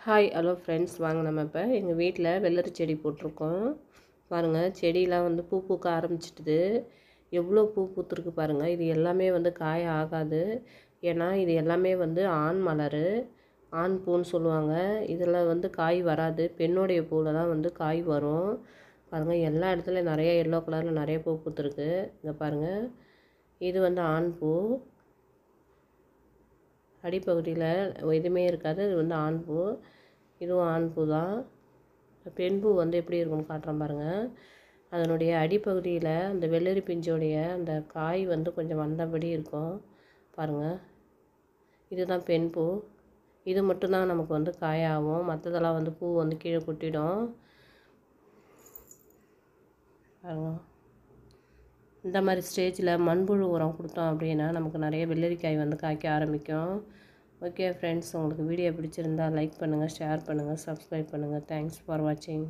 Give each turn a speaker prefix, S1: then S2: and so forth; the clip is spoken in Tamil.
S1: ஹாய் ஹலோ ஃப்ரெண்ட்ஸ், வாங்க நம்ம இப்போ எங்கள் வீட்டில் வெள்ளரி செடி போட்டிருக்கோம். பாருங்கள், செடியெலாம் வந்து பூ பூக்க ஆரம்பிச்சிட்டுது. எவ்வளோ பூ பூத்துருக்கு பாருங்கள். இது எல்லாமே வந்து காய ஆகாது. ஏன்னா இது எல்லாமே வந்து ஆண் மலர், ஆண் பூன்னு சொல்லுவாங்க. இதில் வந்து காய் வராது. பெண்ணுடைய பூவில் தான் வந்து காய் வரும். பாருங்கள், எல்லா இடத்துலையும் நிறைய எல்லோ கலரில் நிறைய பூ பூத்துருக்கு. இங்கே பாருங்கள், இது வந்து ஆண் பூ. அடிப்பகுதியில் எதுவுமே இருக்காது. இது வந்து ஆண் பூ. இதுவும் ஆண் பூ தான். பெண் பூ வந்து எப்படி இருக்குன்னு காட்டுறேன் பாருங்கள். அதனுடைய அடிப்பகுதியில் அந்த வெள்ளரி பிஞ்சோடைய அந்த காய் வந்து கொஞ்சம் வந்தபடி இருக்கும் பாருங்கள். இதுதான் பெண் பூ. இது மட்டும்தான் நமக்கு வந்து காயாகும். மற்றதெல்லாம் வந்து பூ வந்து கீழே கொட்டிடும் பாருங்கள். இந்த மாதிரி ஸ்டேஜில் மண்புழு உரம் கொடுத்தோம் அப்படின்னா நமக்கு நிறைய வெள்ளரிக்காய் வந்து காய்க்க ஆரம்பிக்கும். ஓகே ஃப்ரெண்ட்ஸ், உங்களுக்கு வீடியோ பிடிச்சிருந்தால் லைக் பண்ணுங்கள், ஷேர் பண்ணுங்கள், சப்ஸ்கிரைப் பண்ணுங்கள். தேங்க்ஸ் ஃபார் வாட்சிங்.